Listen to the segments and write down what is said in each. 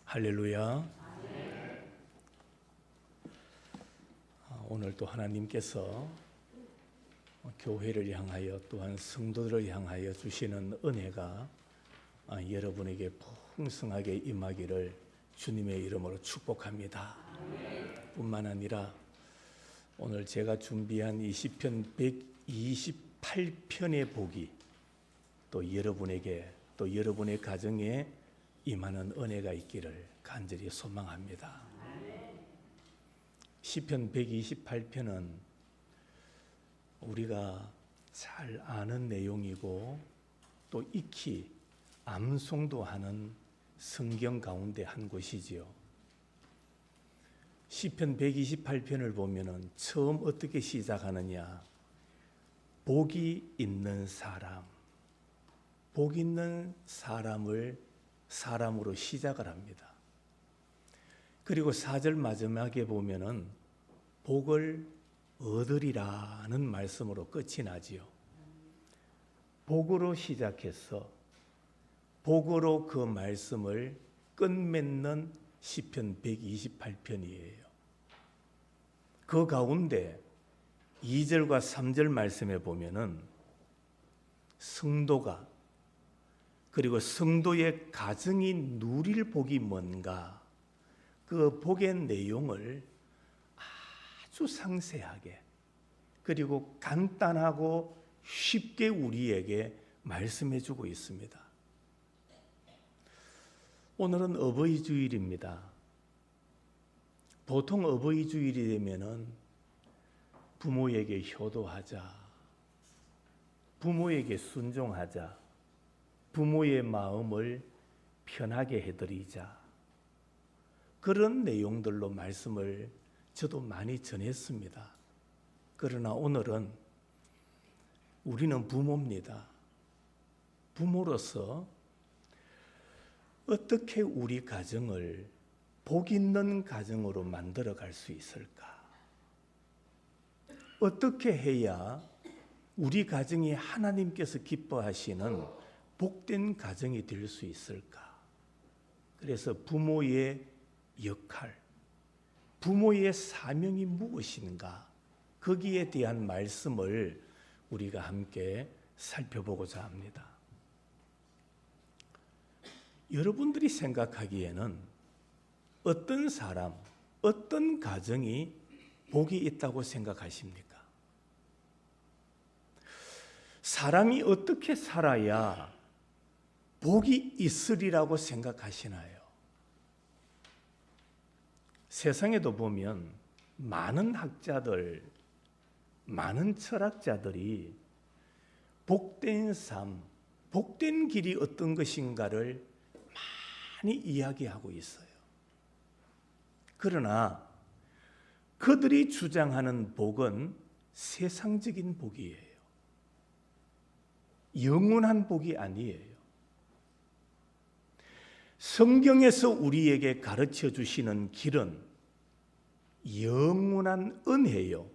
할렐루야. 오늘 또 하나님께서 교회를 향하여 또한 성도들을 향하여 주시는 은혜가 여러분에게 풍성하게 임하기를 주님의 이름으로 축복합니다. 뿐만 아니라 오늘 제가 준비한 이 시편 128편의 복이 또 여러분에게 또 여러분의 가정에 임하는 은혜가 있기를 간절히 소망합니다. 시편 128편은 우리가 잘 아는 내용이고 또 익히 암송도 하는 성경 가운데 한 곳이지요. 시편 128편을 보면은 처음 어떻게 시작하느냐? 복이 있는 사람, 복 있는 사람으로 시작을 합니다. 그리고 4절 마지막에 보면은 복을 얻으리라는 말씀으로 끝이 나지요. 복으로 시작해서 복으로 그 말씀을 끝맺는 시편 128편이에요. 그 가운데 2절과 3절 말씀에 보면은 성도가 그리고 성도의 가정이 누릴 복이 뭔가 그 복의 내용을 아주 상세하게 그리고 간단하고 쉽게 우리에게 말씀해 주고 있습니다. 오늘은 어버이 주일입니다. 보통 어버이 주일이 되면은 부모에게 효도하자, 부모에게 순종하자, 부모의 마음을 편하게 해드리자, 그런 내용들로 말씀을 저도 많이 전했습니다. 그러나 오늘은 우리는 부모입니다. 부모로서 어떻게 우리 가정을 복 있는 가정으로 만들어 갈 수 있을까? 어떻게 해야 우리 가정이 하나님께서 기뻐하시는 복된 가정이 될 수 있을까? 그래서 부모의 역할, 부모의 사명이 무엇인가? 거기에 대한 말씀을 우리가 함께 살펴보고자 합니다. 여러분들이 생각하기에는 어떤 사람, 어떤 가정이 복이 있다고 생각하십니까? 사람이 어떻게 살아야 복이 있으리라고 생각하시나요? 세상에도 보면 많은 학자들, 많은 철학자들이 복된 삶, 복된 길이 어떤 것인가를 많이 이야기하고 있어요. 그러나 그들이 주장하는 복은 세상적인 복이에요. 영원한 복이 아니에요. 성경에서 우리에게 가르쳐 주시는 길은 영원한 은혜요,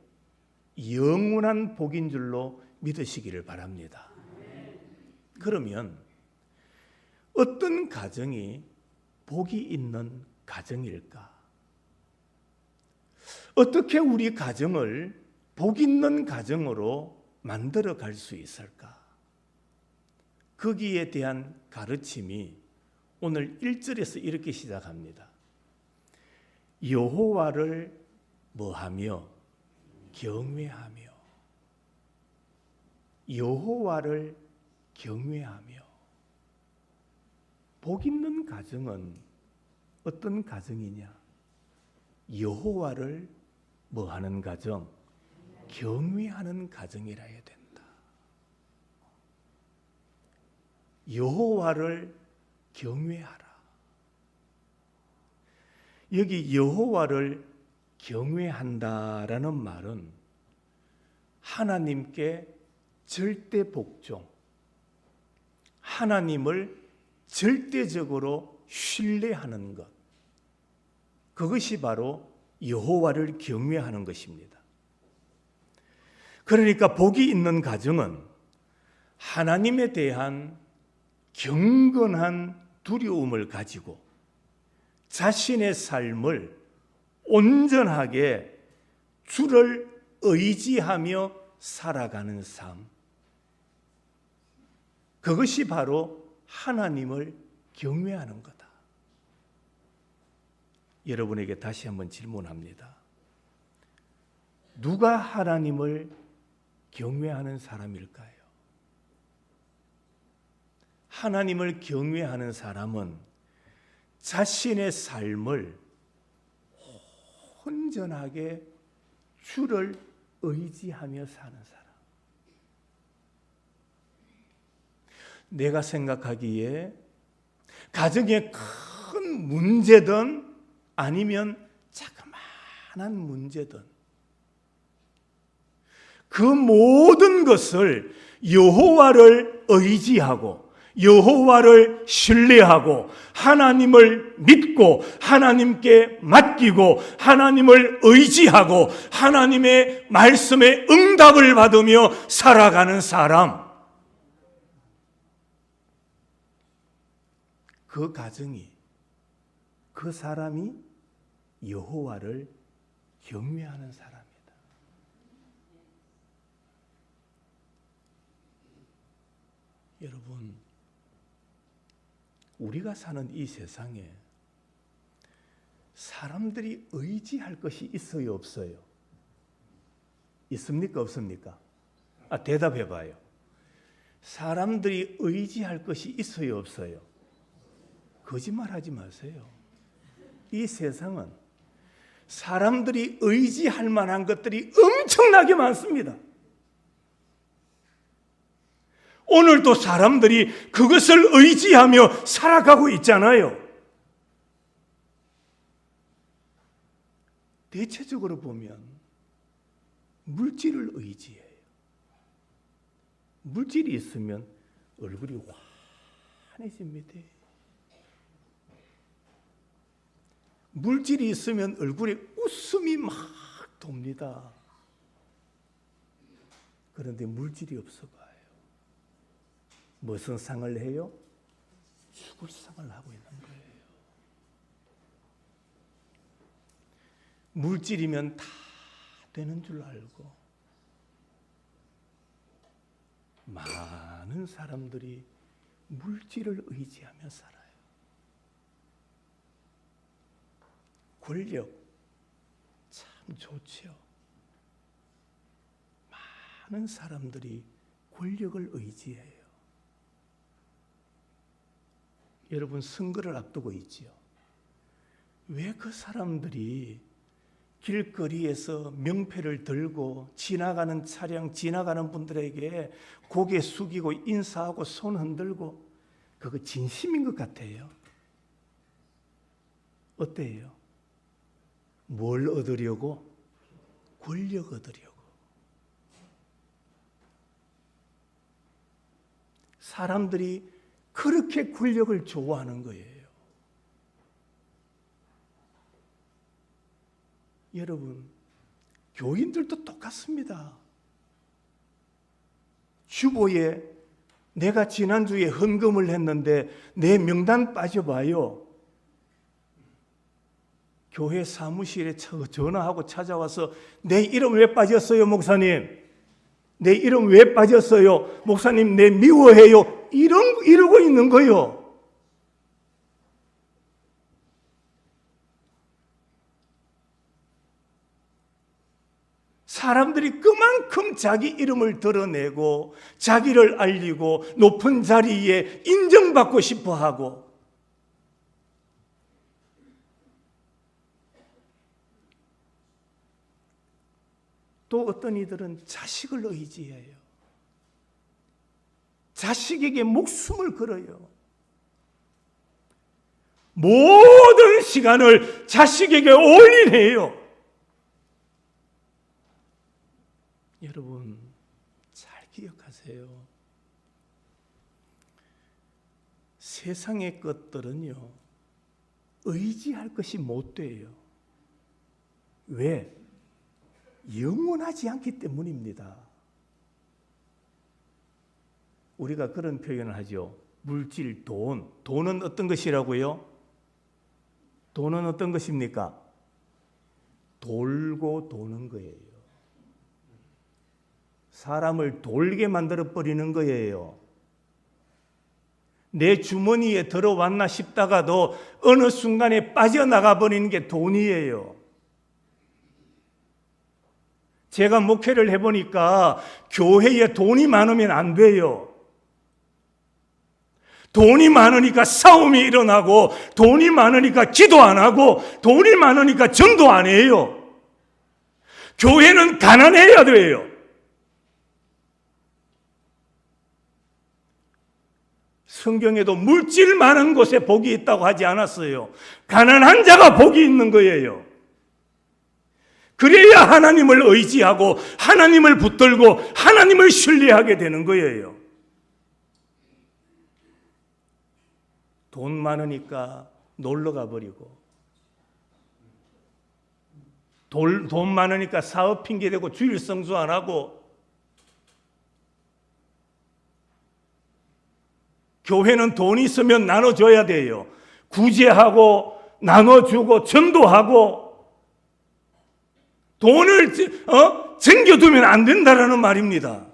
영원한 복인 줄로 믿으시기를 바랍니다. 그러면 어떤 가정이 복이 있는 가정일까? 어떻게 우리 가정을 복 있는 가정으로 만들어 갈 수 있을까? 거기에 대한 가르침이 오늘 1절에서 이렇게 시작합니다. 여호와를 뭐하며? 경외하며. 여호와를 경외하며. 복 있는 가정은 어떤 가정이냐? 여호와를 뭐하는 가정? 경외하는 가정이라 해야 된다. 여호와를 경외하라. 여기 여호와를 경외한다라는 말은 하나님께 절대 복종, 하나님을 절대적으로 신뢰하는 것, 그것이 바로 여호와를 경외하는 것입니다. 그러니까 복이 있는 가정은 하나님에 대한 경건한 두려움을 가지고 자신의 삶을 온전하게 주를 의지하며 살아가는 삶, 그것이 바로 하나님을 경외하는 거다. 여러분에게 다시 한번 질문합니다. 누가 하나님을 경외하는 사람일까요? 하나님을 경외하는 사람은 자신의 삶을 온전하게 주를 의지하며 사는 사람. 내가 생각하기에 가정에 큰 문제든 아니면 자그마한 문제든 그 모든 것을 여호와를 의지하고 여호와를 신뢰하고 하나님을 믿고 하나님께 맡기고 하나님을 의지하고 하나님의 말씀에 응답을 받으며 살아가는 사람, 그 가정이, 그 사람이 여호와를 경외하는 사람이다. 여러분, 우리가 사는 이 세상에 사람들이 의지할 것이 있어요, 없어요? 있습니까, 없습니까? 대답해 봐요. 사람들이 의지할 것이 있어요, 없어요? 거짓말하지 마세요. 이 세상은 사람들이 의지할 만한 것들이 엄청나게 많습니다. 오늘도 사람들이 그것을 의지하며 살아가고 있잖아요. 대체적으로 보면 물질을 의지해요. 물질이 있으면 얼굴이 환해집니다. 물질이 있으면 얼굴에 웃음이 막 돕니다. 그런데 물질이 없어 봐요. 무슨 상을 해요? 죽을 상을 하고 있는 거예요. 물질이면 다 되는 줄 알고 많은 사람들이 물질을 의지하며 살아요. 권력 참 좋죠. 많은 사람들이 권력을 의지해요. 여러분, 선거를 앞두고 있지요. 왜 그 사람들이 길거리에서 명패를 들고 지나가는 차량, 지나가는 분들에게 고개 숙이고 인사하고 손 흔들고, 그거 진심인 것 같아요. 어때요? 뭘 얻으려고? 권력 얻으려고. 사람들이 그렇게 권력을 좋아하는 거예요. 여러분, 교인들도 똑같습니다. 주보에 내가 지난주에 헌금을 했는데 내 명단 빠져봐요. 교회 사무실에 전화하고 찾아와서 내 이름 왜 빠졌어요, 목사님? 내 이름 왜 빠졌어요? 목사님, 내 미워해요. 이러고 있는 거요. 사람들이 그만큼 자기 이름을 드러내고 자기를 알리고 높은 자리에 인정받고 싶어 하고, 또 어떤 이들은 자식을 의지해요. 자식에게 목숨을 걸어요. 모든 시간을 자식에게 올인해요. 여러분, 잘 기억하세요. 세상의 것들은요, 의지할 것이 못 돼요. 왜? 영원하지 않기 때문입니다. 우리가 그런 표현을 하죠. 물질, 돈은 어떤 것이라고요? 돈은 어떤 것입니까? 돌고 도는 거예요. 사람을 돌게 만들어 버리는 거예요. 내 주머니에 들어왔나 싶다가도 어느 순간에 빠져나가 버리는 게 돈이에요. 제가 목회를 해보니까 교회에 돈이 많으면 안 돼요. 돈이 많으니까 싸움이 일어나고, 돈이 많으니까 기도 안 하고, 돈이 많으니까 전도 안 해요. 교회는 가난해야 돼요. 성경에도 물질 많은 곳에 복이 있다고 하지 않았어요. 가난한 자가 복이 있는 거예요. 그래야 하나님을 의지하고 하나님을 붙들고 하나님을 신뢰하게 되는 거예요. 돈 많으니까 놀러 가버리고, 돈 많으니까 사업 핑계대고 주일 성수 안 하고, 교회는 돈이 있으면 나눠줘야 돼요. 구제하고 나눠주고 전도하고, 돈을 쟁겨두면 안 된다라는 말입니다.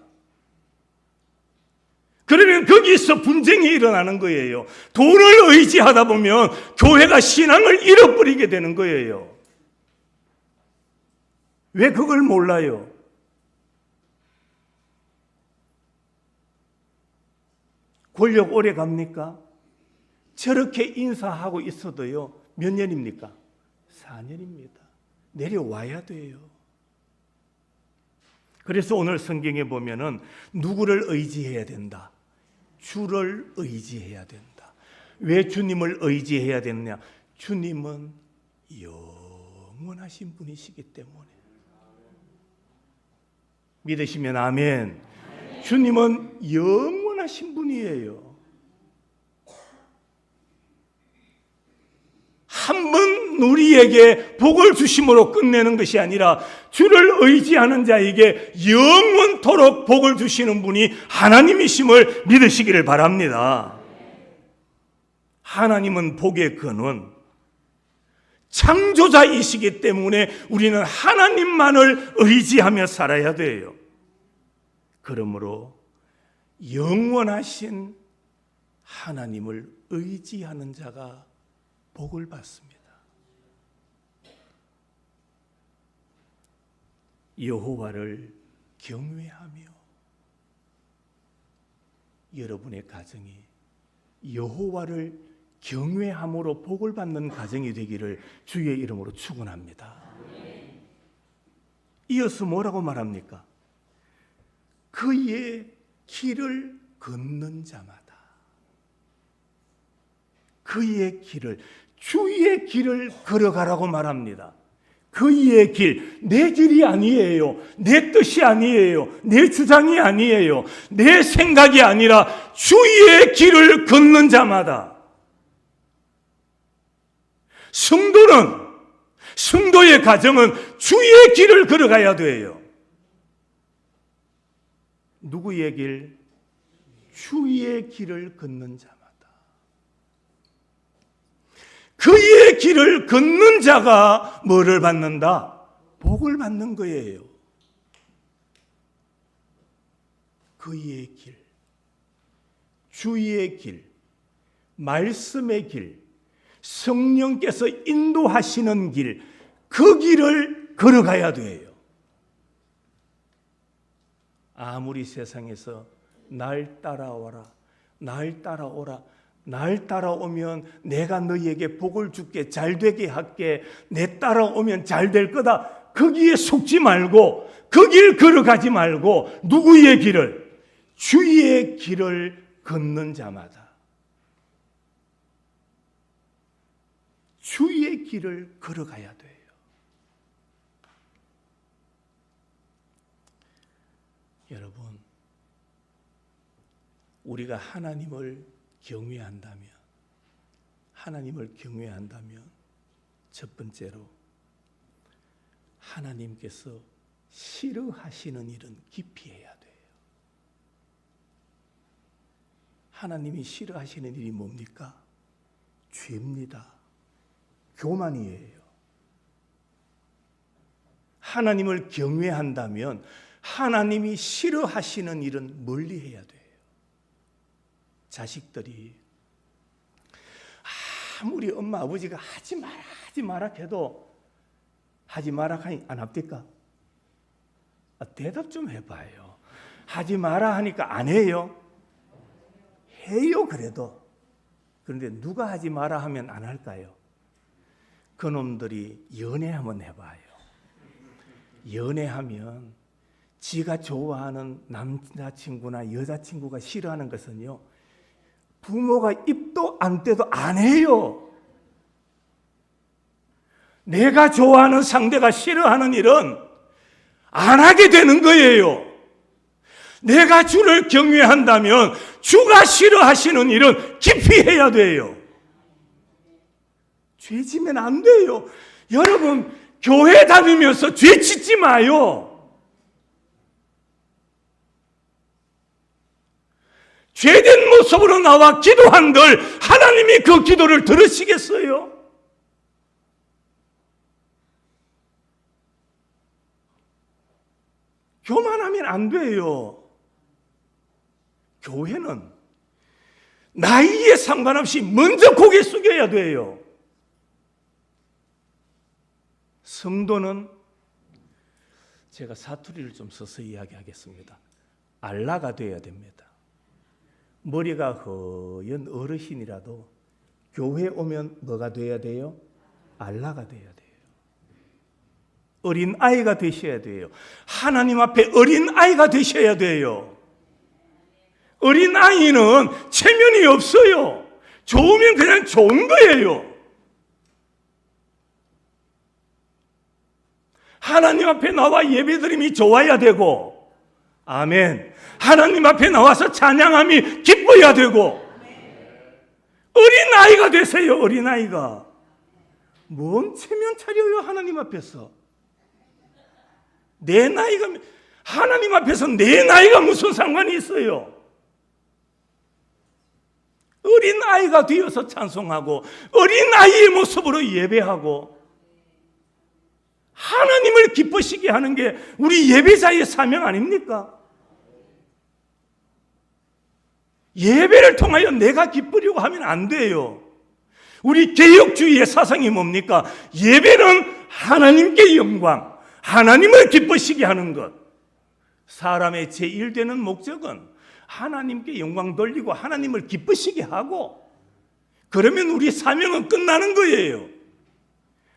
그러면 거기서 분쟁이 일어나는 거예요. 돈을 의지하다 보면 교회가 신앙을 잃어버리게 되는 거예요. 왜 그걸 몰라요? 권력 오래 갑니까? 저렇게 인사하고 있어도요, 몇 년입니까? 4년입니다. 내려와야 돼요. 그래서 오늘 성경에 보면은 누구를 의지해야 된다? 주를 의지해야 된다. 왜 주님을 의지해야 되느냐? 주님은 영원하신 분이시기 때문에. 믿으시면 아멘. 주님은 영원하신 분이에요. 한 번 우리에게 복을 주심으로 끝내는 것이 아니라 주를 의지하는 자에게 영원토록 복을 주시는 분이 하나님이심을 믿으시기를 바랍니다. 하나님은 복의 근원, 창조자이시기 때문에 우리는 하나님만을 의지하며 살아야 돼요. 그러므로 영원하신 하나님을 의지하는 자가 복을 받습니다. 여호와를 경외하며, 여러분의 가정이 여호와를 경외함으로 복을 받는 가정이 되기를 주의 이름으로 축원합니다. 이어서 뭐라고 말합니까? 그의 길을 걷는 자마다, 그의 길을, 주의 길을 걸어가라고 말합니다. 그의 길, 내 길이 아니에요. 내 뜻이 아니에요. 내 주장이 아니에요. 내 생각이 아니라 주의 길을 걷는 자마다. 성도의 가정은 주의 길을 걸어가야 돼요. 누구의 길? 주의 길을 걷는 자마다. 그의 길을 걷는 자가 뭐를 받는다? 복을 받는 거예요. 그의 길, 주의 길, 말씀의 길, 성령께서 인도하시는 길, 그 길을 걸어가야 돼요. 아무리 세상에서 날 따라오라, 날 따라오라, 날 따라오면 내가 너희에게 복을 줄게, 잘 되게 할게, 내 따라오면 잘 될 거다, 거기에 속지 말고 그 길 걸어가지 말고 누구의 길을? 주의 길을 걷는 자마다 주의 길을 걸어가야 돼요. 여러분, 우리가 하나님을 경외한다면 첫 번째로 하나님께서 싫어하시는 일은 깊이 해야 돼요. 하나님이 싫어하시는 일이 뭡니까? 죄입니다. 교만이에요. 하나님을 경외한다면 하나님이 싫어하시는 일은 멀리해야 돼요. 자식들이 아무리 엄마 아버지가 하지 마라 해도 하지 마라 하니 안 합니까? 대답 좀 해봐요. 하지 마라 하니까 안 해요? 해요 그래도. 그런데 누가 하지 마라 하면 안 할까요? 그놈들이 연애 한번 해봐요. 연애하면 지가 좋아하는 남자친구나 여자친구가 싫어하는 것은요, 부모가 입도 안 떼도 안 해요. 내가 좋아하는 상대가 싫어하는 일은 안 하게 되는 거예요. 내가 주를 경외한다면 주가 싫어하시는 일은 깊이 해야 돼요. 죄 지면 안 돼요. 여러분, 교회 다니면서 죄 짓지 마요. 죄된 모습으로 나와 기도한들 하나님이 그 기도를 들으시겠어요? 교만하면 안 돼요. 교회는 나이에 상관없이 먼저 고개 숙여야 돼요. 성도는 제가 사투리를 좀 써서 이야기하겠습니다. 알라가 돼야 됩니다. 머리가 허연 어르신이라도 교회 오면 뭐가 돼야 돼요? 알라가 돼야 돼요. 어린 아이가 되셔야 돼요. 하나님 앞에 어린 아이가 되셔야 돼요. 어린 아이는 체면이 없어요. 좋으면 그냥 좋은 거예요. 하나님 앞에 나와 예배드림이 좋아야 되고, 아멘. 하나님 앞에 나와서 찬양함이 기뻐야 되고, 어린 아이가 되세요. 어린 아이가. 뭔 체면 차려요 하나님 앞에서. 내 나이가, 하나님 앞에서 내 나이가 무슨 상관이 있어요. 어린 아이가 되어서 찬송하고 어린 아이의 모습으로 예배하고 하나님을 기쁘시게 하는 게 우리 예배자의 사명 아닙니까? 예배를 통하여 내가 기쁘려고 하면 안 돼요. 우리 개혁주의의 사상이 뭡니까? 예배는 하나님께 영광, 하나님을 기쁘시게 하는 것. 사람의 제1되는 목적은 하나님께 영광 돌리고 하나님을 기쁘시게 하고, 그러면 우리 사명은 끝나는 거예요.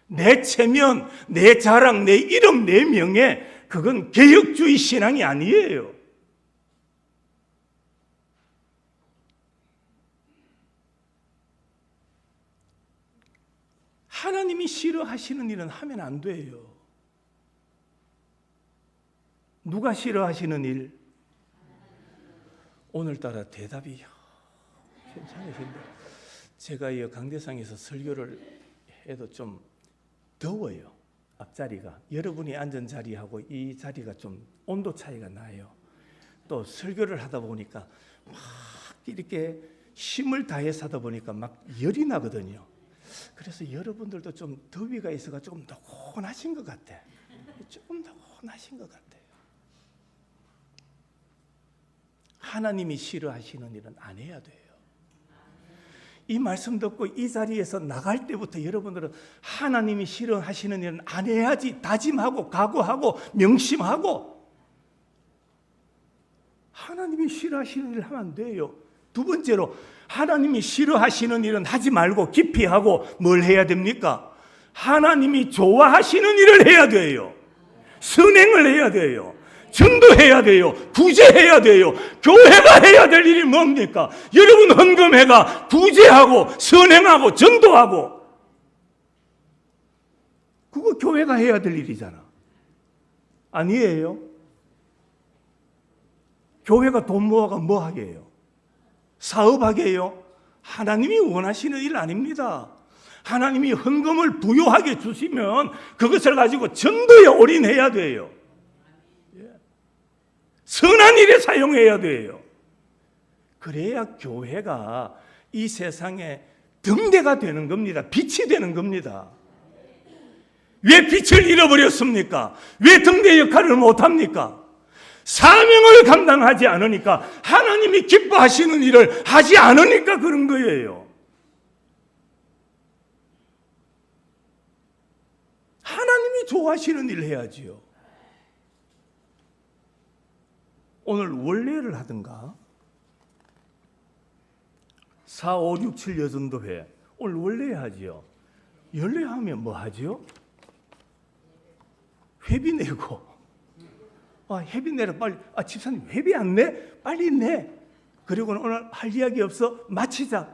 내 체면, 내 자랑, 내 이름, 내 명예, 그건 개혁주의 신앙이 아니에요. 하나님이 싫어하시는 일은 하면 안 돼요. 누가 싫어하시는 일? 오늘따라 대답이 괜찮으신데, 제가 이 강대상에서 설교를 해도 좀 더워요. 앞자리가 여러분이 앉은 자리하고 이 자리가 좀 온도 차이가 나요. 또 설교를 하다 보니까 막 이렇게 힘을 다해서 하다 보니까 막 열이 나거든요. 그래서 여러분들도 좀 더위가 있어가 조금 노곤하신 것 같아. 조금 노곤하신 것 같아요. 하나님이 싫어하시는 일은 안 해야 돼요. 이 말씀 듣고 이 자리에서 나갈 때부터 여러분들은 하나님이 싫어하시는 일은 안 해야지 다짐하고 각오하고 명심하고, 하나님이 싫어하시는 일을 하면 안 돼요. 두 번째로, 하나님이 싫어하시는 일은 하지 말고 깊이 하고 뭘 해야 됩니까? 하나님이 좋아하시는 일을 해야 돼요. 선행을 해야 돼요. 전도해야 돼요. 구제해야 돼요. 교회가 해야 될 일이 뭡니까? 여러분 헌금해가 구제하고 선행하고 전도하고, 그거 교회가 해야 될 일이잖아. 아니에요? 교회가 돈 모아가 뭐 하게 해요? 사업하게 해요? 하나님이 원하시는 일 아닙니다. 하나님이 헌금을 부요하게 주시면 그것을 가지고 전도에 올인해야 돼요. 선한 일에 사용해야 돼요. 그래야 교회가 이 세상에 등대가 되는 겁니다. 빛이 되는 겁니다. 왜 빛을 잃어버렸습니까? 왜 등대 역할을 못합니까? 사명을 감당하지 않으니까, 하나님이 기뻐하시는 일을 하지 않으니까 그런 거예요. 하나님이 좋아하시는 일을 해야지요. 오늘 원례를 하든가 4, 5, 6, 7 여전도회 오늘 원래 하지요. 연례하면 뭐 하지요? 회비 내고, 회비 내라 빨리. 집사님 회비 안 내? 빨리 내. 그리고는 오늘 할 이야기 없어? 마치자.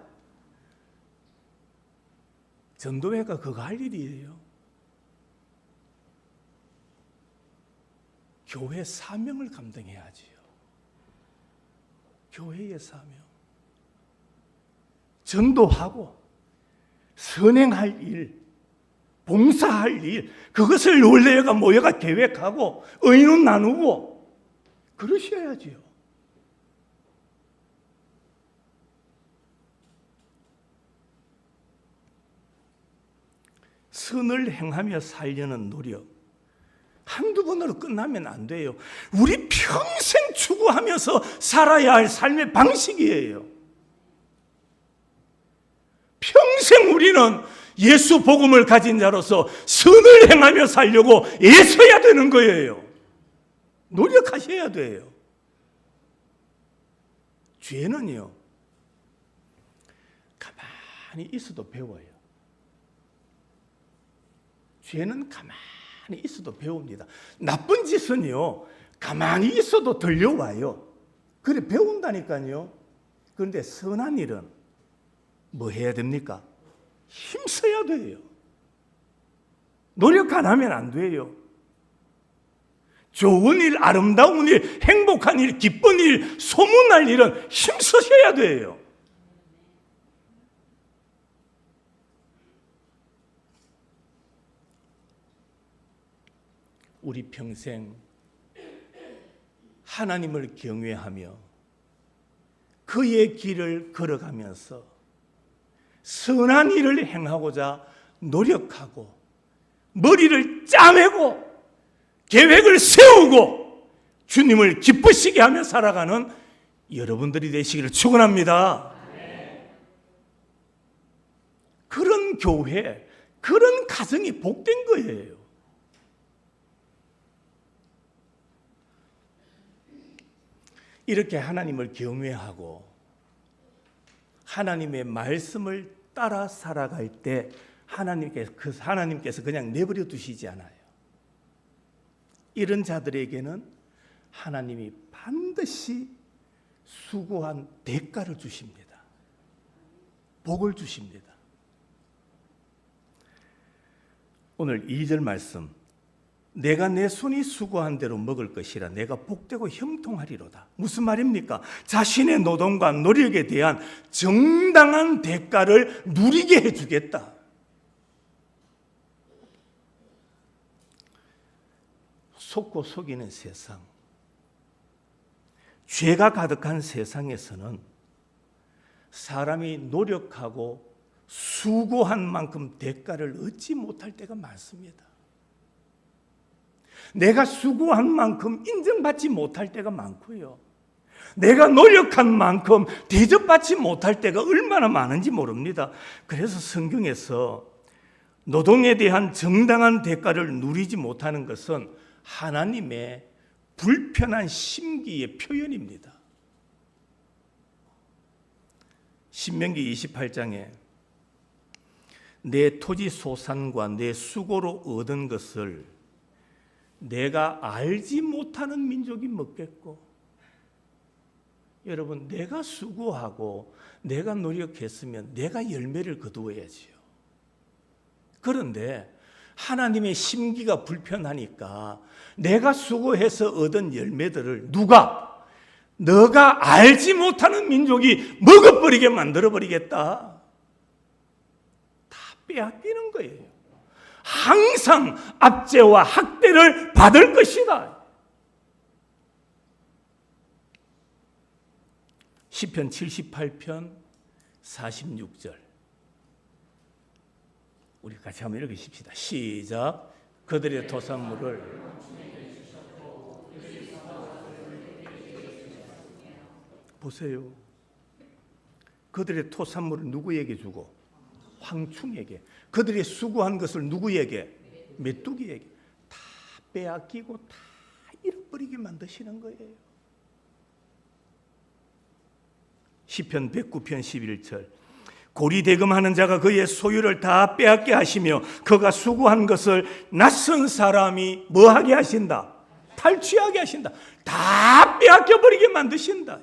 전도회가 그거 할 일이에요. 교회 사명을 감당해야지요. 교회의 사명. 전도하고 선행할 일, 봉사할 일, 그것을 원래가 모여가 계획하고 의논 나누고 그러셔야지요. 선을 행하며 살려는 노력, 한두 번으로 끝나면 안 돼요. 우리 평생 추구하면서 살아야 할 삶의 방식이에요. 평생 우리는 예수 복음을 가진 자로서 선을 행하며 살려고 애써야 되는 거예요. 노력하셔야 돼요. 죄는요, 가만히 있어도 배워요. 죄는 가만히 있어도 배웁니다. 나쁜 짓은요, 가만히 있어도 들려와요. 그래 배운다니까요. 그런데 선한 일은 뭐 해야 됩니까? 힘써야 돼요. 노력 안 하면 안 돼요. 좋은 일, 아름다운 일, 행복한 일, 기쁜 일, 소문날 일은 힘쓰셔야 돼요. 우리 평생 하나님을 경외하며 그의 길을 걸어가면서 선한 일을 행하고자 노력하고 머리를 짜매고 계획을 세우고 주님을 기쁘시게 하며 살아가는 여러분들이 되시기를 축원합니다. 그런 교회, 그런 가정이 복된 거예요. 이렇게 하나님을 경외하고 하나님의 말씀을 따라 살아갈 때 하나님께서 그냥 내버려 두시지 않아요. 이런 자들에게는 하나님이 반드시 수고한 대가를 주십니다. 복을 주십니다. 오늘 2절 말씀, 내가 내 손이 수고한 대로 먹을 것이라 내가 복되고 형통하리로다. 무슨 말입니까? 자신의 노동과 노력에 대한 정당한 대가를 누리게 해주겠다. 속고 속이는 세상, 죄가 가득한 세상에서는 사람이 노력하고 수고한 만큼 대가를 얻지 못할 때가 많습니다. 내가 수고한 만큼 인정받지 못할 때가 많고요. 내가 노력한 만큼 대접받지 못할 때가 얼마나 많은지 모릅니다. 그래서 성경에서 노동에 대한 정당한 대가를 누리지 못하는 것은 하나님의 불편한 심기의 표현입니다. 신명기 28장에 내 토지 소산과 내 수고로 얻은 것을 내가 알지 못하는 민족이 먹겠고, 여러분 내가 수고하고 내가 노력했으면 내가 열매를 거두어야지요. 그런데 하나님의 심기가 불편하니까 내가 수고해서 얻은 열매들을 너가 알지 못하는 민족이 먹어버리게 만들어버리겠다. 다 빼앗기는 거예요. 항상 압제와 학대를 받을 것이다. 시편 78편 46절, 우리 같이 한번 읽으십시다. 시작. 그들의 토산물을 보세요. 그들의 토산물을 누구에게 주고? 황충에게. 그들이 수고한 것을 누구에게? 메뚜기에게. 다 빼앗기고 다 잃어버리게 만드시는 거예요. 시편 109편 11절. 고리대금하는 자가 그의 소유를 다 빼앗게 하시며 그가 수고한 것을 낯선 사람이 뭐하게 하신다? 탈취하게 하신다. 다 빼앗겨 버리게 만드신다.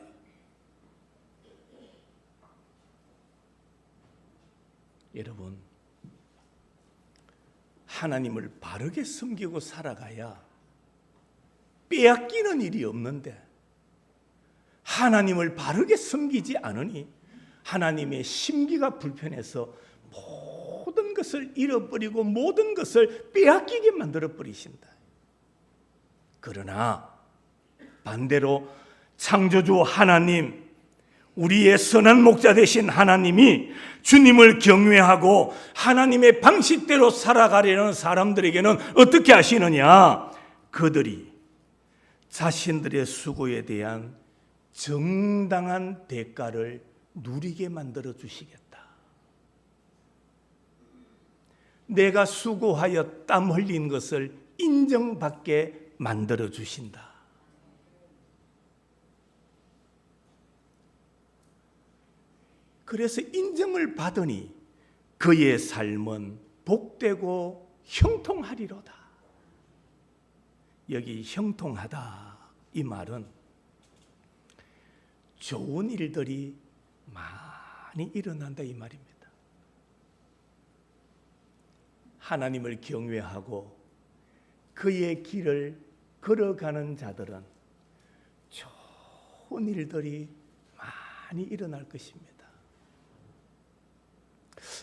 여러분, 하나님을 바르게 섬기고 살아가야 빼앗기는 일이 없는데, 하나님을 바르게 섬기지 않으니 하나님의 심기가 불편해서 모든 것을 잃어버리고 모든 것을 빼앗기게 만들어버리신다. 그러나 반대로 창조주 하나님, 우리의 선한 목자 되신 하나님이 주님을 경외하고 하나님의 방식대로 살아가려는 사람들에게는 어떻게 하시느냐? 그들이 자신들의 수고에 대한 정당한 대가를 누리게 만들어 주시겠다. 내가 수고하여 땀 흘린 것을 인정받게 만들어 주신다. 그래서 인정을 받으니 그의 삶은 복되고 형통하리로다. 여기 형통하다, 이 말은 좋은 일들이 많이 일어난다, 이 말입니다. 하나님을 경외하고 그의 길을 걸어가는 자들은 좋은 일들이 많이 일어날 것입니다.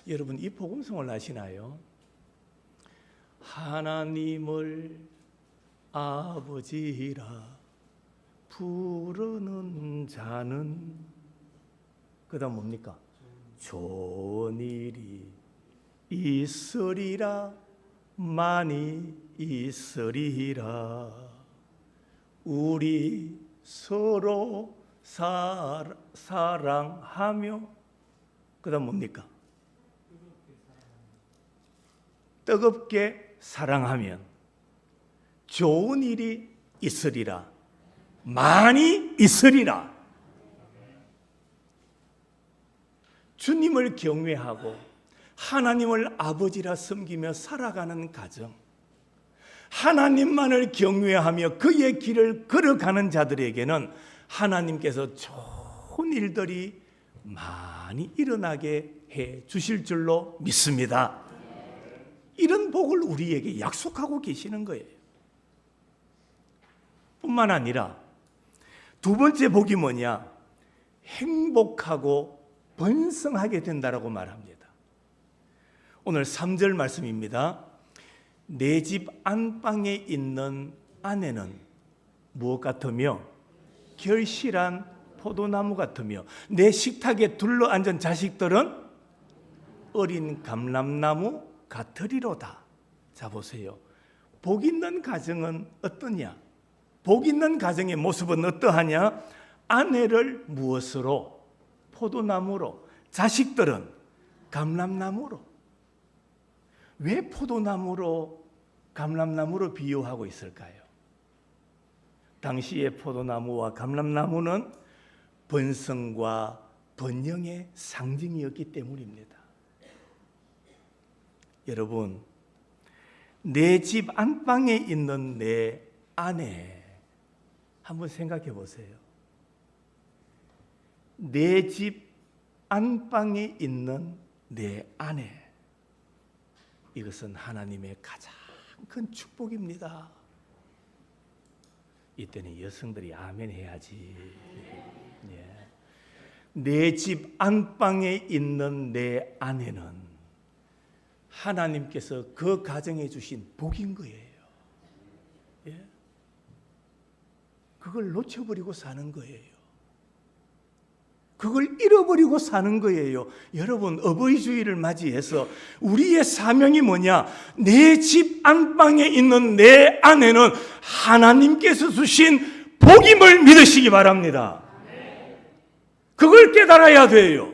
여러분, 이 복음성을 아시나요? 하나님을 아버지라 부르는 자는, 그 다음 뭡니까? 좋은 일이 있으리라, 많이 있으리라. 우리 서로 사랑하며, 그 다음 뭡니까? 뜨겁게 사랑하면 좋은 일이 있으리라, 많이 있으리라. 주님을 경외하고 하나님을 아버지라 섬기며 살아가는 가정, 하나님만을 경외하며 그의 길을 걸어가는 자들에게는 하나님께서 좋은 일들이 많이 일어나게 해 주실 줄로 믿습니다. 이런 복을 우리에게 약속하고 계시는 거예요. 뿐만 아니라 두 번째 복이 뭐냐? 행복하고 번성하게 된다라고 말합니다. 오늘 3절 말씀입니다. 내 집 안방에 있는 아내는 무엇 같으며? 결실한 포도나무 같으며, 내 식탁에 둘러앉은 자식들은 어린 감람나무 같으리로다. 자, 보세요. 복 있는 가정은 어떠냐? 복 있는 가정의 모습은 어떠하냐? 아내를 무엇으로? 포도나무로, 자식들은 감람나무로. 왜 포도나무로, 감람나무로 비유하고 있을까요? 당시의 포도나무와 감람나무는 번성과 번영의 상징이었기 때문입니다. 여러분, 내 집 안방에 있는 내 아내, 한번 생각해 보세요. 내 집 안방에 있는 내 아내, 이것은 하나님의 가장 큰 축복입니다. 이때는 여성들이 아멘 해야지. 내 집 안방에 있는 내 아내는 하나님께서 그 가정에 주신 복인 거예요. 예? 그걸 놓쳐버리고 사는 거예요. 그걸 잃어버리고 사는 거예요. 여러분, 어버이 주일을 맞이해서 우리의 사명이 뭐냐? 내 집 안방에 있는 내 아내는 하나님께서 주신 복임을 믿으시기 바랍니다. 그걸 깨달아야 돼요.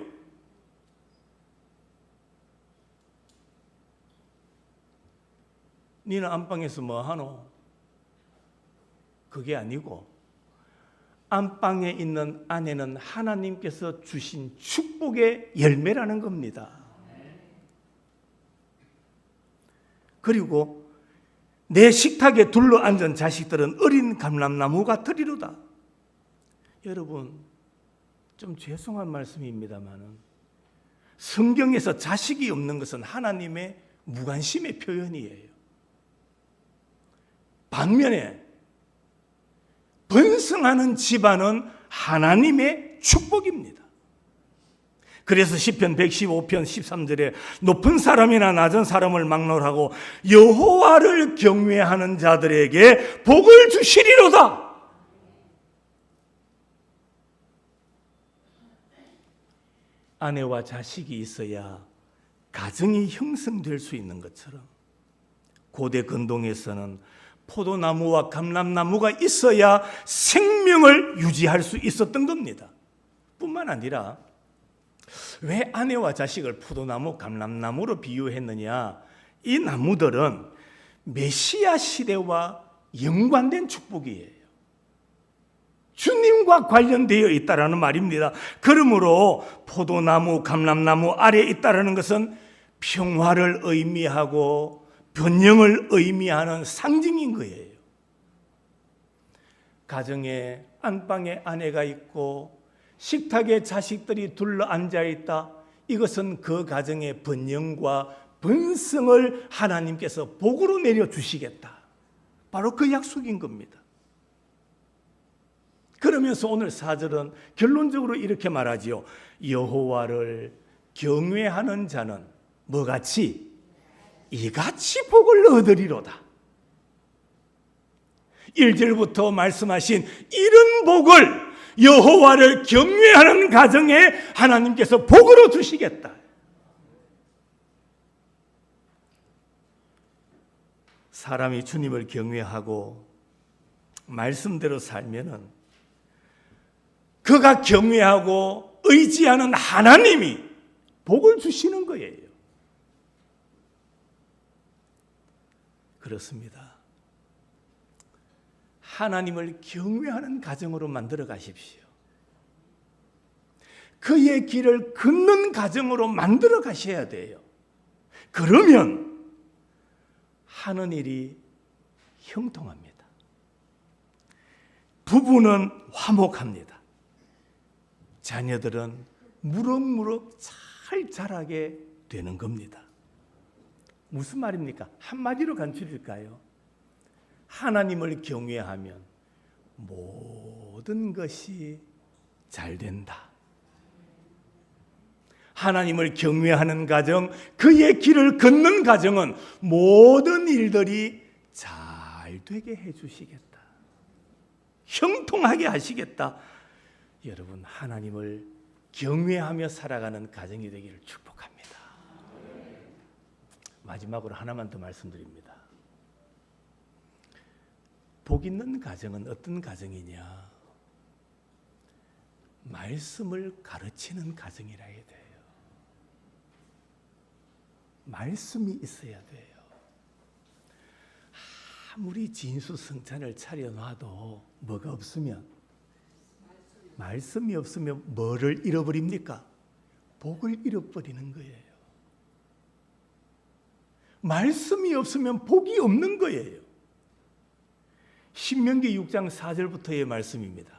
니는 안방에서 뭐 하노? 그게 아니고 안방에 있는 아내는 하나님께서 주신 축복의 열매라는 겁니다. 그리고 내 식탁에 둘러앉은 자식들은 어린 감람나무 같으리로다. 여러분, 좀 죄송한 말씀입니다만은 성경에서 자식이 없는 것은 하나님의 무관심의 표현이에요. 반면에 번성하는 집안은 하나님의 축복입니다. 그래서 시편 115편 13절에 높은 사람이나 낮은 사람을 막론하고 여호와를 경외하는 자들에게 복을 주시리로다. 아내와 자식이 있어야 가정이 형성될 수 있는 것처럼 고대 근동에서는 포도나무와 감람나무가 있어야 생명을 유지할 수 있었던 겁니다. 뿐만 아니라 왜 아내와 자식을 포도나무, 감람나무로 비유했느냐? 이 나무들은 메시아 시대와 연관된 축복이에요. 주님과 관련되어 있다라는 말입니다. 그러므로 포도나무, 감람나무 아래에 있다라는 것은 평화를 의미하고 번영을 의미하는 상징인 거예요. 가정에 안방에 아내가 있고 식탁에 자식들이 둘러앉아 있다. 이것은 그 가정의 번영과 번성을 하나님께서 복으로 내려주시겠다. 바로 그 약속인 겁니다. 그러면서 오늘 4절은 결론적으로 이렇게 말하지요. 여호와를 경외하는 자는 뭐같이? 이같이 복을 얻으리로다. 1절부터 말씀하신 이런 복을 여호와를 경외하는 가정에 하나님께서 복으로 주시겠다. 사람이 주님을 경외하고 말씀대로 살면은 그가 경외하고 의지하는 하나님이 복을 주시는 거예요. 그렇습니다. 하나님을 경외하는 가정으로 만들어 가십시오. 그의 길을 걷는 가정으로 만들어 가셔야 돼요. 그러면 하는 일이 형통합니다. 부부는 화목합니다. 자녀들은 무럭무럭 잘 자라게 되는 겁니다. 무슨 말입니까? 한마디로 간추릴까요? 하나님을 경외하면 모든 것이 잘 된다. 하나님을 경외하는 가정, 그의 길을 걷는 가정은 모든 일들이 잘 되게 해주시겠다. 형통하게 하시겠다. 여러분, 하나님을 경외하며 살아가는 가정이 되기를 축복합니다. 마지막으로 하나만 더 말씀드립니다. 복 있는 가정은 어떤 가정이냐? 말씀을 가르치는 가정이라 해야 돼요. 말씀이 있어야 돼요. 아무리 진수성찬을 차려놔도 뭐가 없으면, 말씀이 없으면 뭐를 잃어버립니까? 복을 잃어버리는 거예요. 말씀이 없으면 복이 없는 거예요. 신명기 6장 4절부터의 말씀입니다.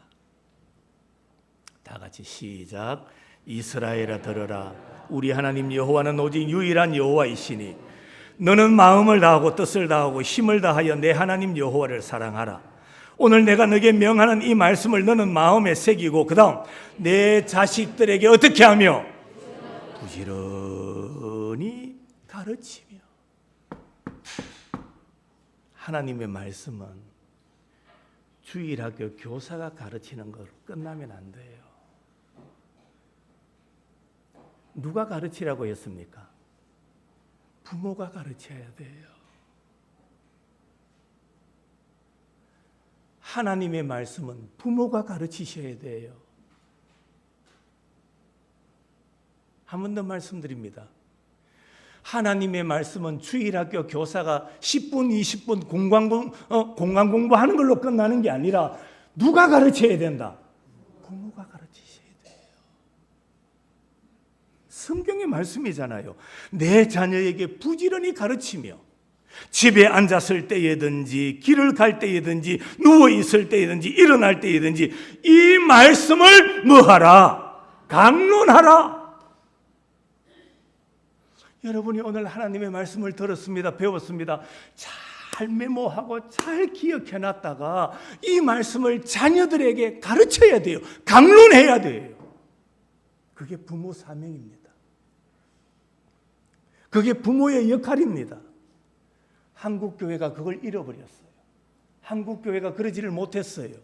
다 같이 시작. 이스라엘아 들어라. 우리 하나님 여호와는 오직 유일한 여호와이시니 너는 마음을 다하고 뜻을 다하고 힘을 다하여 내 하나님 여호와를 사랑하라. 오늘 내가 너에게 명하는 이 말씀을 너는 마음에 새기고 그 다음 내 자식들에게 어떻게 하며 부지런히 가르치며. 하나님의 말씀은 주일학교 교사가 가르치는 걸 끝나면 안 돼요. 누가 가르치라고 했습니까? 부모가 가르쳐야 돼요. 하나님의 말씀은 부모가 가르치셔야 돼요. 한 번 더 말씀드립니다. 하나님의 말씀은 주일학교 교사가 10분, 20분 공강 공부하는 걸로 끝나는 게 아니라 누가 가르쳐야 된다? 부모가 가르치셔야 돼요. 성경의 말씀이잖아요. 내 자녀에게 부지런히 가르치며 집에 앉았을 때에든지 길을 갈 때에든지 누워 있을 때에든지 일어날 때에든지 이 말씀을 뭐하라? 강론하라. 여러분이 오늘 하나님의 말씀을 들었습니다. 배웠습니다. 잘 메모하고 잘 기억해놨다가 이 말씀을 자녀들에게 가르쳐야 돼요. 강론해야 돼요. 그게 부모 사명입니다. 그게 부모의 역할입니다. 한국교회가 그걸 잃어버렸어요. 한국교회가 그러지를 못했어요.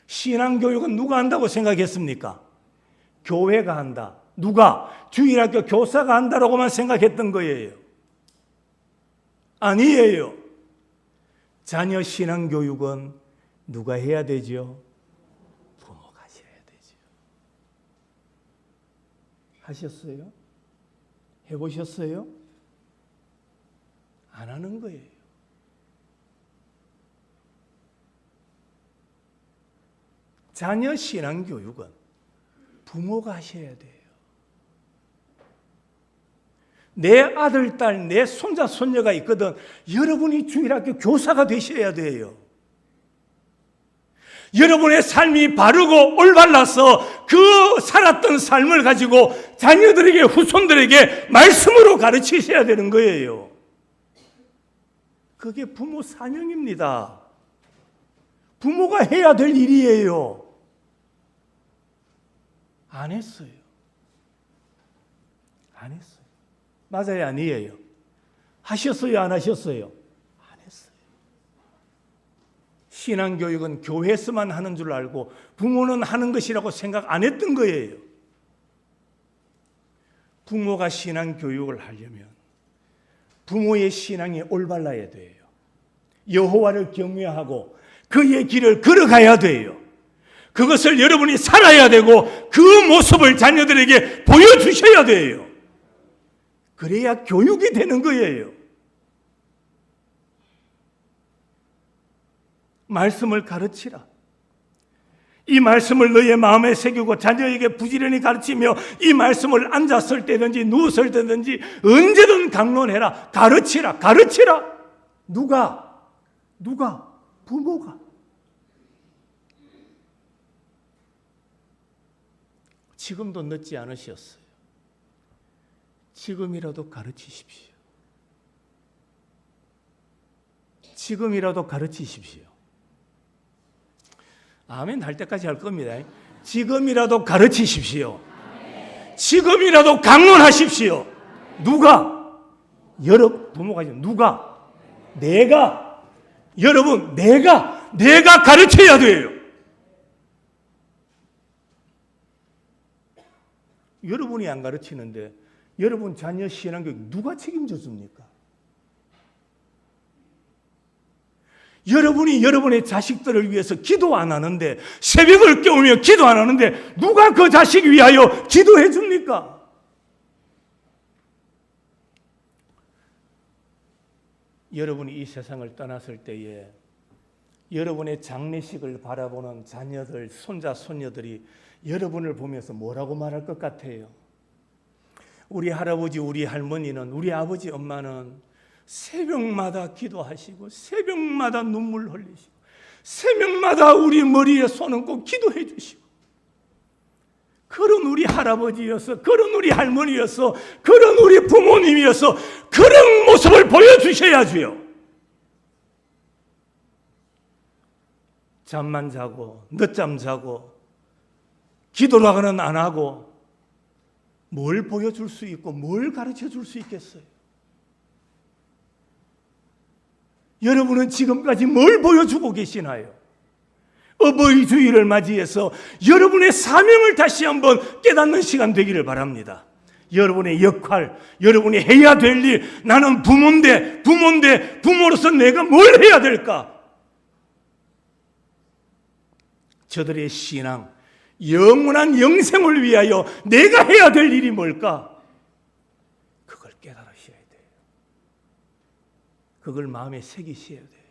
신앙교육은 누가 한다고 생각했습니까? 교회가 한다. 누가? 주일학교 교사가 한다라고만 생각했던 거예요. 아니에요. 자녀 신앙교육은 누가 해야 되죠? 부모가 하셔야 되죠. 하셨어요? 해보셨어요? 안 하는 거예요. 자녀 신앙교육은 부모가 하셔야 돼요. 내 아들, 딸, 내 손자, 손녀가 있거든. 여러분이 주일학교 교사가 되셔야 돼요. 여러분의 삶이 바르고 올바라서 그 살았던 삶을 가지고 자녀들에게, 후손들에게 말씀으로 가르치셔야 되는 거예요. 그게 부모 사명입니다. 부모가 해야 될 일이에요. 안 했어요. 안 했어요. 맞아요, 아니에요? 하셨어요, 안 하셨어요? 안 했어요. 신앙교육은 교회에서만 하는 줄 알고 부모는 하는 것이라고 생각 안 했던 거예요. 부모가 신앙교육을 하려면 부모의 신앙이 올바라야 돼요. 여호와를 경외하고 그의 길을 걸어가야 돼요. 그것을 여러분이 살아야 되고 그 모습을 자녀들에게 보여주셔야 돼요. 그래야 교육이 되는 거예요. 말씀을 가르치라. 이 말씀을 너의 마음에 새기고 자녀에게 부지런히 가르치며 이 말씀을 앉았을 때든지 누웠을 때든지 언제든 강론해라. 가르치라. 가르치라. 누가? 부모가. 지금도 늦지 않으셨어요. 지금이라도 가르치십시오. 지금이라도 가르치십시오. 아멘 할 때까지 할 겁니다. 지금이라도 가르치십시오. 지금이라도 강론하십시오. 누가? 여러분, 부모가 누가? 내가. 여러분, 내가 가르쳐야 돼요. 여러분이 안 가르치는데 여러분 자녀 신앙교육 누가 책임져 줍니까? 여러분이 여러분의 자식들을 위해서 기도 안 하는데 새벽을 깨우며 기도 안 하는데 누가 그 자식 위하여 기도해 줍니까? 여러분이 이 세상을 떠났을 때에 여러분의 장례식을 바라보는 자녀들, 손자, 손녀들이 여러분을 보면서 뭐라고 말할 것 같아요? 우리 할아버지, 우리 할머니는, 우리 아버지, 엄마는 새벽마다 기도하시고 새벽마다 눈물 흘리시고 새벽마다 우리 머리에 손 얹고 기도해 주시고 그런 우리 할아버지였어, 그런 우리 할머니였어, 그런 우리 부모님이었어. 그런 모습을 보여주셔야지요. 잠만 자고 늦잠 자고 기도라고는 안 하고 뭘 보여줄 수 있고 뭘 가르쳐 줄 수 있겠어요? 여러분은 지금까지 뭘 보여주고 계시나요? 어버이 주일을 맞이해서 여러분의 사명을 다시 한번 깨닫는 시간 되기를 바랍니다. 여러분의 역할, 여러분이 해야 될 일, 나는 부모인데 부모로서 내가 뭘 해야 될까? 저들의 신앙, 영원한 영생을 위하여 내가 해야 될 일이 뭘까? 그걸 깨달으셔야 돼요. 그걸 마음에 새기셔야 돼요.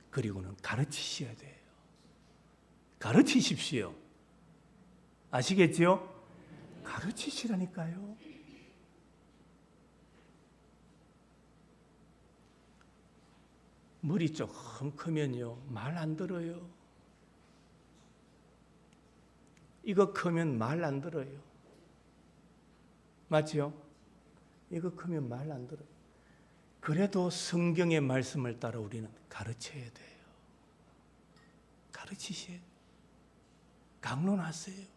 그리고는 가르치셔야 돼요. 가르치십시오. 아시겠지요? 가르치시라니까요. 머리 조금 크면요, 말 안 들어요. 이거 크면 말 안 들어요. 맞죠? 이거 크면 말 안 들어요. 그래도 성경의 말씀을 따라 우리는 가르쳐야 돼요. 가르치셔야 돼요. 강론하세요.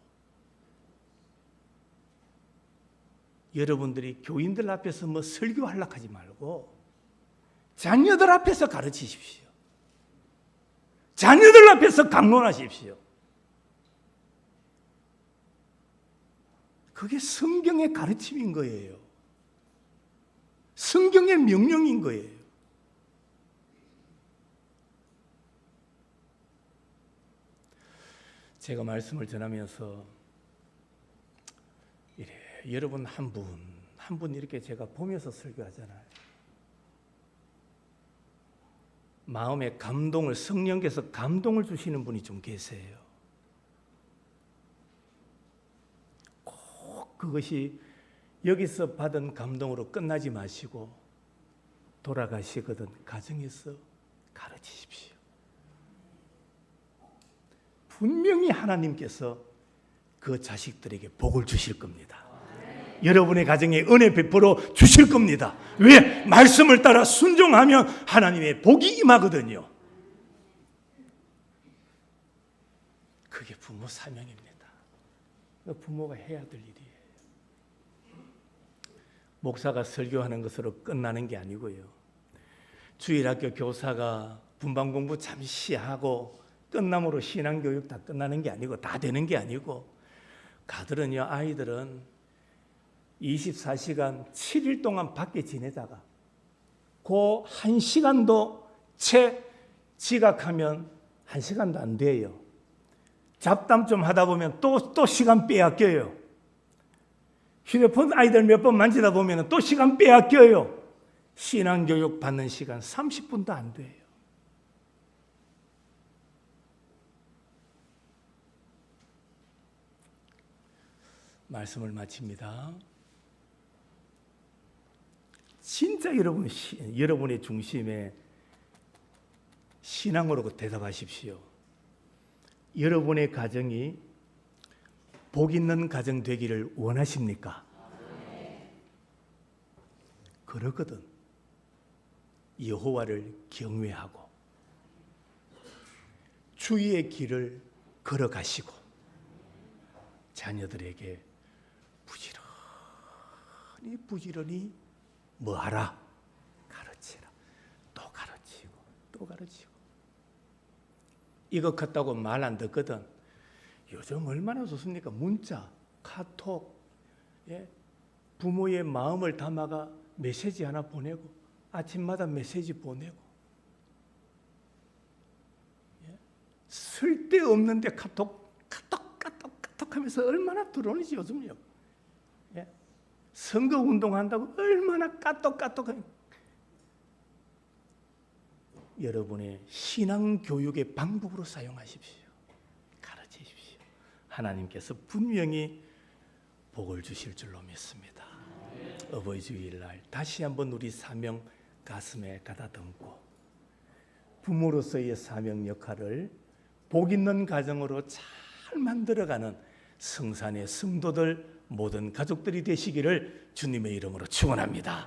여러분들이 교인들 앞에서 뭐 설교하려고 하지 말고 자녀들 앞에서 가르치십시오. 자녀들 앞에서 강론하십시오. 그게 성경의 가르침인 거예요. 성경의 명령인 거예요. 제가 말씀을 전하면서 여러분 한 분 이렇게 제가 보면서 설교하잖아요. 마음에 감동을, 성령께서 감동을 주시는 분이 좀 계세요. 꼭 그것이 여기서 받은 감동으로 끝나지 마시고 돌아가시거든 가정에서 가르치십시오. 분명히 하나님께서 그 자식들에게 복을 주실 겁니다. 여러분의 가정에 은혜 베풀어 주실 겁니다. 왜? 말씀을 따라 순종하면 하나님의 복이 임하거든요. 그게 부모 사명입니다. 부모가 해야 될 일이에요. 목사가 설교하는 것으로 끝나는 게 아니고요. 주일학교 교사가 분반 공부 잠시 하고 끝남으로 신앙교육 다 끝나는 게 아니고 다 되는 게 아니고 가들은요, 아이들은 24시간 7일 동안 밖에 지내다가 그 1시간도 채 지각하면 1시간도 안 돼요. 잡담 좀 하다 보면 또 시간 빼앗겨요. 휴대폰 아이들 몇 번 만지다 보면 또 시간 빼앗겨요. 신앙교육 받는 시간 30분도 안 돼요. 말씀을 마칩니다. 진짜 여러분의 중심에 신앙으로 대답하십시오. 여러분의 가정이 복 있는 가정 되기를 원하십니까? 그러거든. 여호와를 경외하고 주의 길을 걸어가시고 자녀들에게 부지런히 뭐하라? 가르치라. 또 가르치고 또 가르치고. 이거 컸다고 말 안 듣거든. 요즘 얼마나 좋습니까? 문자, 카톡, 부모의 마음을 담아가 메시지 하나 보내고 아침마다 메시지 보내고 쓸데없는데 카톡 하면서 얼마나 들어오는지 요즘요. 선거 운동한다고 얼마나 까똑 여러분의 신앙 교육의 방법으로 사용하십시오. 가르치십시오. 하나님께서 분명히 복을 주실 줄로 믿습니다. 어버이 주일날 다시 한번 우리 사명 가슴에 가다듬고 부모로서의 사명 역할을 복 있는 가정으로 잘 만들어가는 성산의 성도들 모든 가족들이 되시기를 주님의 이름으로 축원합니다.